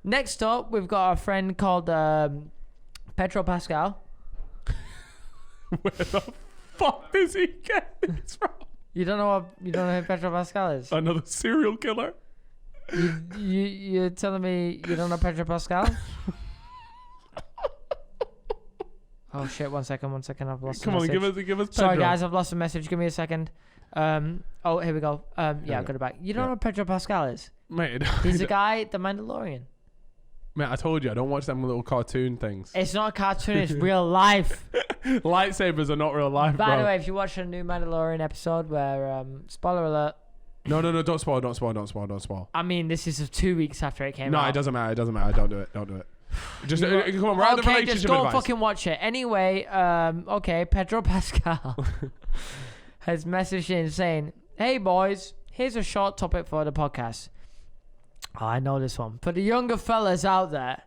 Next up, we've got a friend called Pedro Pascal. Where the fuck does he get this from? You don't know who Pedro Pascal is? Another serial killer? You're telling me you don't know Pedro Pascal? Oh shit! 1 second. I've lost. Come on, give us Pedro. Sorry guys, I've lost the message. Give me a second. Oh, here we go. Yeah, Yeah. I've got it back. You don't know what Pedro Pascal is? Mate, He's the guy, the Mandalorian. Mate, I told you I don't watch them little cartoon things. It's not a cartoon. It's real life. Lightsabers are not real life, By bro. the way, if you watch a new Mandalorian episode where spoiler alert. No, don't spoil. I mean, this is 2 weeks after it came out. No, it doesn't matter. Don't do it. Just come on, we're out of Okay, relationship just go advice. fucking watch it. Anyway, okay, Pedro Pascal has messaged in saying, "Hey boys, here's a short topic for the podcast." Oh, I know this one. For the younger fellas out there,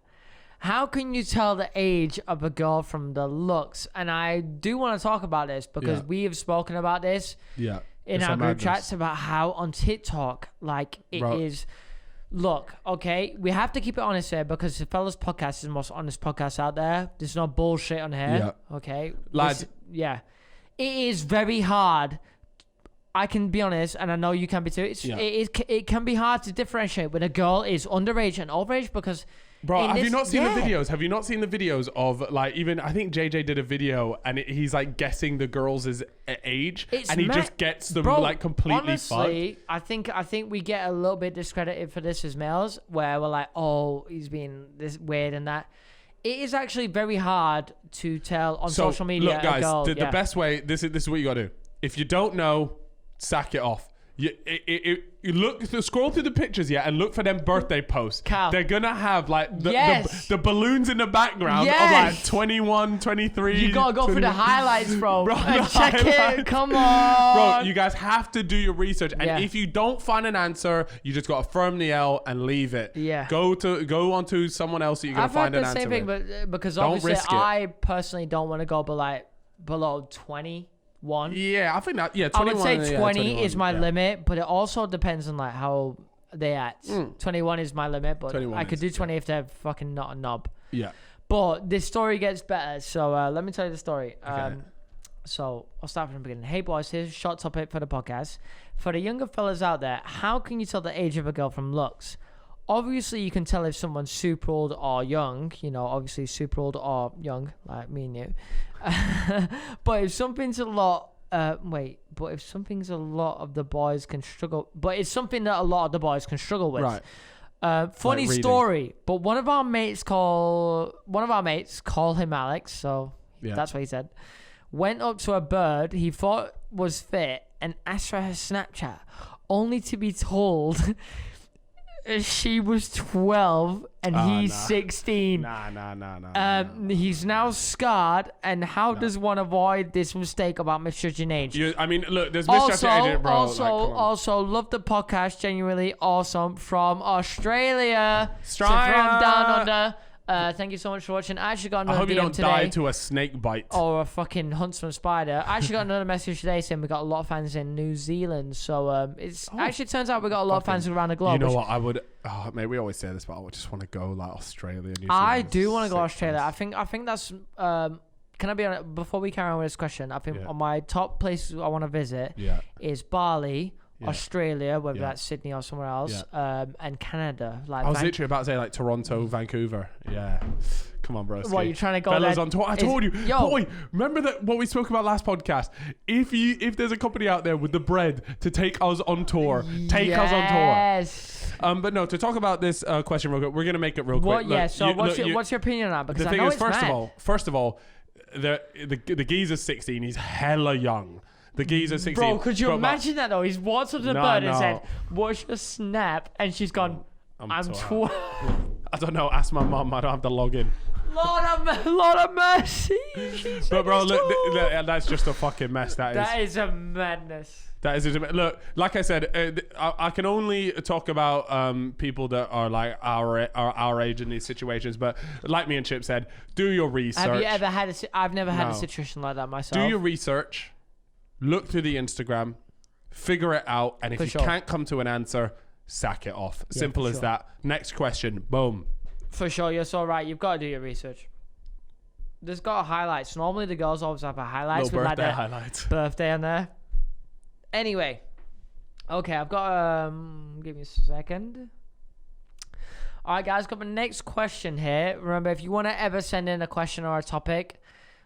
how can you tell the age of a girl from the looks? And I do want to talk about this because we have spoken about this Yeah. in It's our a group madness. chats about how on TikTok, like it Bro. is. Look, okay, we have to keep it honest here because the fellas podcast is the most honest podcast out there. There's no bullshit on here. Okay, Lads. yeah, it is very hard. I can be honest, and I know you can be too. It can be hard to differentiate when a girl is underage and overage because. Bro, have you this- not seen yeah. the videos? Have you not seen the videos of like even I think JJ did a video and he's like guessing the girls' age It's and he ma- just gets them Bro, like completely honestly, I think we get a little bit discredited for this as males, where we're like, oh, he's being this weird and that. It is actually very hard to tell on So, social media. look, guys, a girl, the best way. This is what you gotta do. If you don't know, sack it off. You look, scroll through the pictures, and look for them birthday posts. Cal. They're gonna have like Yes. the balloons in the background Yes. of like 21, 23. You gotta go through the 20 highlights, bro, Bro, and the check it. highlights. Come on, Bro, you guys have to do your research, and Yeah. if you don't find an answer, you just gotta firm the L and leave it. Yeah. Go onto someone else that you're gonna I've heard find an the answer same thing, with. but because Don't obviously risk it. I personally don't want to go below 21. Yeah, I think that. Yeah, I would 21. say yeah, 20 is my yeah. limit, but it also depends on like how they act. 21 is my limit, but 21 I could is, do 20 if they're fucking not a knob. Yeah. But this story gets better, so let me tell you the story. Okay. So I'll start from the beginning. Hey boys, here's a short topic for the podcast. For the younger fellas out there, how can you tell the age of a girl from looks? Obviously, you can tell if someone's super old or young. You know, obviously super old or young, like me and you. But if something's a lot... but if something's a lot of the boys can struggle... But it's something that a lot of the boys can struggle with. Right. Funny Like reading. story, but one of our mates call him Alex, so Yeah. that's what he said. Went up to a bird he thought was fit and asked for her Snapchat, only to be told she was 12 and he's nah. 16. Nah. He's now scarred, and how does one avoid this mistake about misjudging age? I mean, look, there's misjudging it, bro. Also, love the podcast. Genuinely awesome from Australia. So Australia. from down under. Thank you so much for watching. I actually got I another hope you DM don't today. die to a snake bite. Or a fucking huntsman spider. I actually got another message today saying we got a lot of fans in New Zealand. So actually turns out we got a lot of fans around the globe. You know which what? I would. Oh, mate, we always say this, but I would just want to go like Australia, New Zealand. I do want to go Sick Australia. place. I think that's. Can I be on before we carry on with this question? I think Yeah. on my top places I want to visit Yeah. is Bali, Yeah. Australia, whether Yeah. that's Sydney or somewhere else, and Canada. Like I was literally about to say like Toronto, Vancouver. Yeah. Come on, bro. What, you're trying to go Fellas there? on tour. I Is- told you. Yo. Boy, remember that what we spoke about last podcast? If there's a company out there with the bread to take us on tour, take us on tour. Yes. But no, to talk about this question real quick, we're gonna make it real quick. What? Yeah. Look, So what's your opinion on that? Because the I thing know is, it's first mad. of all, the geezer's 16. He's hella young. The geezer's 16. Bro, could you But imagine that though? He's walked up to the No, bird and no. said, "What's your snap?" And she's gone, "I'm so 12." I don't know. Ask my mum. I don't have the login. Lord of mercy. But bro, look, that's just a fucking mess. That is a madness. That is look. Like I said, I can only talk about people that are like our age in these situations. But like me and Chip said, do your research. Have you ever had I've never had a No. situation like that myself. Do your research. Look through the Instagram. Figure it out. And if For you sure. can't come to an answer, sack it off. Simple for as sure. that. Next question. Boom. For sure, you're so right. You've got to do your research. There's got highlights. Normally the girls always have a highlights Little with like birthday their highlights. birthday on there. Anyway, okay, I've got give me a second. All right, guys, got my next question here. Remember, if you want to ever send in a question or a topic,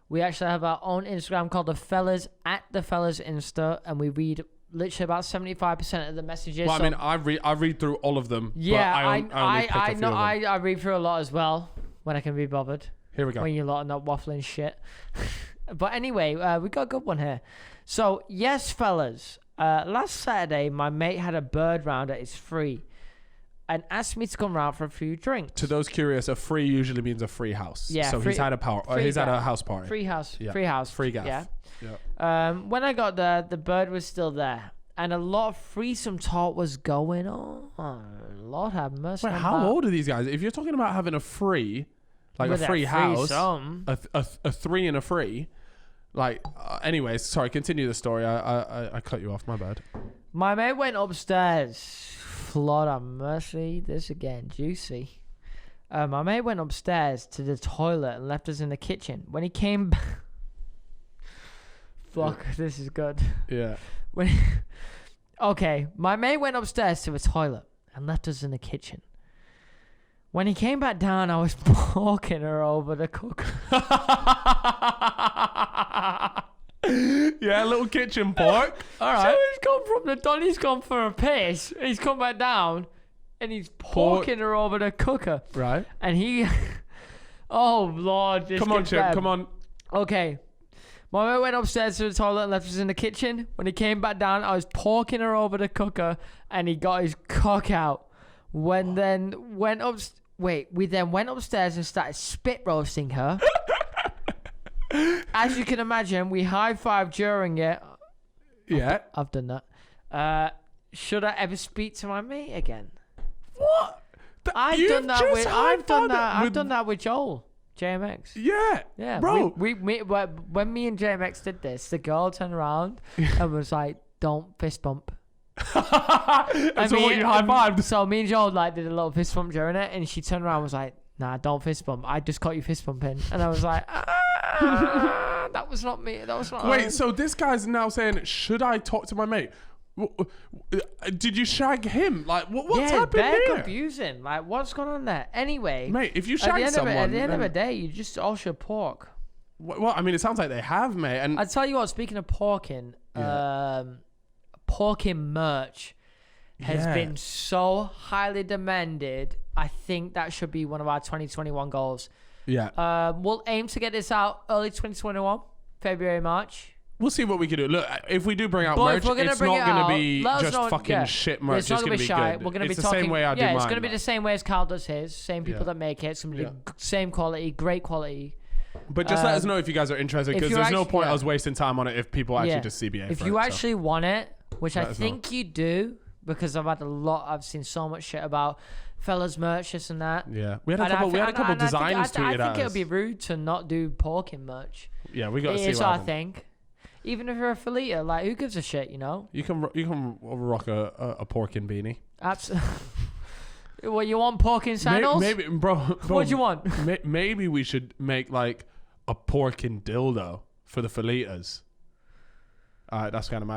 we actually have our own Instagram called the Fellas at the Fellas Insta, and we read literally about 75% of the messages. Well, so I mean, I read through all of them. yeah, but I only pick a few know. of them. I read through a lot as well when I can be bothered. Here we go. When you lot are not waffling shit. But anyway, we got a good one here. So, yes, fellas. Last Saturday, my mate had a bird round at his free and asked me to come round for a few drinks. To those curious, a free usually means a free house. Yeah, So he's had a he's had a house party. Free house. Yeah. Free house. Free gaff. Yeah. Yeah. When I got there, the bird was still there. And a lot of threesome talk was going on. Lord have mercy. Wait, how old are these guys? If you're talking about having a free, like With a that free house, threesome. a three and a free, like, anyways, sorry, continue the story. I cut you off, my bad. My mate went upstairs. Lord have mercy. This again, juicy. My mate went upstairs to the toilet and left us in the kitchen. When he came back... Fuck, this is good. Yeah. Okay, my mate went upstairs to the toilet and left us in the kitchen. When he came back down, I was walking her over the cooker. Yeah, little kitchen pork. All right. So he's gone from the don, he's gone for a piss, he's come back down, and he's porking her over the cooker. Right. And he... Oh, Lord. This Come on, gets Chip. bad. Come on. Okay. My mate went upstairs to the toilet and left us in the kitchen. When he came back down, I was porking her over the cooker, and he got his cock out. We then went upstairs and started spit roasting her. As you can imagine, we high-fived during it. Yeah. I've done that. Should I ever speak to my mate again? What? I've done that with Joel. JMX. Yeah, bro. When me and JMX did this, the girl turned around and was like, "Don't fist bump." So what, you high-fived? So me and Joel like did a little fist bump during it, and she turned around and was like, "Nah, don't fist bump. I just caught you fist bumping," and I was like, "That was not me. That was not." Wait, so this guy's now saying, should I talk to my mate? Did you shag him? Like, what's happening very here? confusing. Like, what's going on there? Anyway, Mate, if you shag someone... at the end of the day, you just all should pork. Well, I mean, it sounds like they have, mate. And I tell you what, speaking of porking, porking merch has been so highly demanded. I think that should be one of our 2021 goals. yeah, We'll aim to get this out early 2021, February, March. we'll see what we can do. Look, if we do bring out But merch, if we're gonna it's bring not it going to out, be let us just know- fucking yeah. shit merch. It's not going to be shy. good. We're going to It's be the talking. same way I do yeah, mine. it's going to be like. the same way as Carl does his. Same people that make it. It's going to be Yeah. same quality, great quality. But just let us know if you guys are interested, if because you there's no actually- point yeah. us wasting time on it if people actually Yeah. just CBA If for you it, so. actually want it, which Let I us know. think you do, because I've seen so much shit about fellas merch, this and that. Yeah, we had a And couple. I We had a think- couple and I think- designs tweeted I at think it us. would be rude to not do porking merch. Yeah, we got to It see is what our happens. thing. Even if you're a Felita, like, who gives a shit, you know? You can rock a porkin beanie. Absolutely. What, you want porking sandals? Maybe, bro. What do you want? Maybe we should make like a porkin dildo for the Felitas. All right, that's kind of mad.